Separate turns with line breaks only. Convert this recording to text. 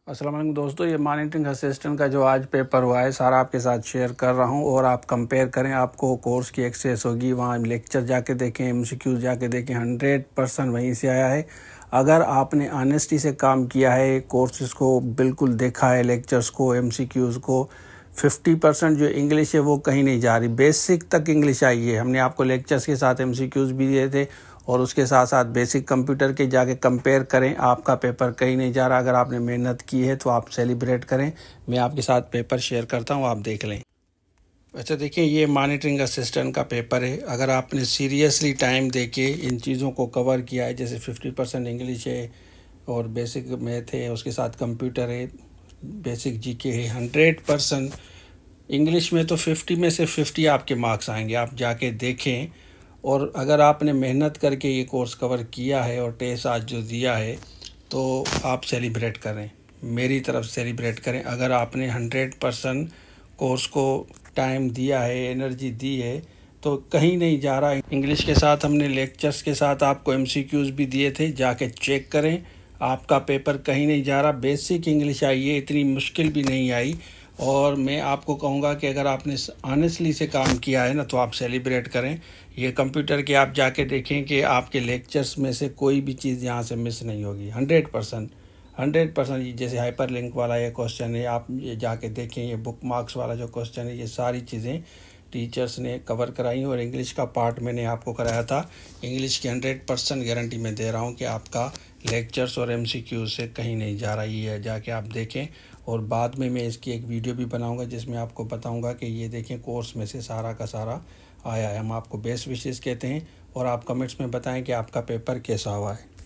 अस्सलाम वालेकुम दोस्तों, ये मॉनिटरिंग असिस्टेंट का जो आज पेपर हुआ है सारा आपके साथ शेयर कर रहा हूँ। और आप कंपेयर करें, आपको कोर्स की एक्सेस होगी, वहाँ लेक्चर जाके देखें, एमसीक्यूज जाके देखें, 100% वहीं से आया है। अगर आपने ऑनेस्टी से काम किया है, कोर्सेज को बिल्कुल देखा है, लेक्चर्स को, एमसीक्यूज को, 50% जो इंग्लिश है वो कहीं नहीं जा रही। बेसिक तक इंग्लिश आई है। हमने आपको लेक्चर्स के साथ एमसीक्यूज भी दिए थे और उसके साथ साथ बेसिक कंप्यूटर के जाके कंपेयर करें। आपका पेपर कहीं नहीं जा रहा। अगर आपने मेहनत की है तो आप सेलिब्रेट करें। मैं आपके साथ पेपर शेयर करता हूं, आप देख लें। अच्छा देखिए, ये मॉनिटरिंग असिस्टेंट का पेपर है। अगर आपने सीरियसली टाइम देके इन चीज़ों को कवर किया है, जैसे 50% इंग्लिश है और बेसिक मैथ है, उसके साथ कंप्यूटर है, बेसिक जीके है, 100% इंग्लिश में तो 50 में से 50 आपके मार्क्स आएंगे। आप जाके देखें। और अगर आपने मेहनत करके ये कोर्स कवर किया है और टेस्ट आज जो दिया है तो आप सेलिब्रेट करें, मेरी तरफ सेलिब्रेट करें। अगर आपने 100% कोर्स को टाइम दिया है, एनर्जी दी है, तो कहीं नहीं जा रहा। इंग्लिश के साथ हमने लेक्चर्स के साथ आपको एमसीक्यूज भी दिए थे, जाके चेक करें। आपका पेपर कहीं नहीं जा रहा। बेसिक इंग्लिश आई है, इतनी मुश्किल भी नहीं आई। और मैं आपको कहूँगा कि अगर आपने ऑनेस्टली से काम किया है ना, तो आप सेलिब्रेट करें। ये कंप्यूटर के आप जाके देखें कि आपके लेक्चर्स में से कोई भी चीज़ यहाँ से मिस नहीं होगी। 100% जैसे हाइपर लिंक वाला ये क्वेश्चन है, आप ये जाके देखें। ये बुक मार्क्स वाला जो क्वेश्चन है, ये सारी चीज़ें टीचर्स ने कवर कराई। और इंग्लिश का पार्ट मैंने आपको कराया था। इंग्लिश की 100% गारंटी मैं दे रहा हूँ कि आपका लेक्चर्स और एमसीक्यू से कहीं नहीं जा रही है। जाके आप देखें। और बाद में मैं इसकी एक वीडियो भी बनाऊंगा जिसमें आपको बताऊंगा कि ये देखें, कोर्स में से सारा का सारा आया है। हम आपको बेस्ट विशेस कहते हैं और आप कमेंट्स में बताएं कि आपका पेपर कैसा हुआ है।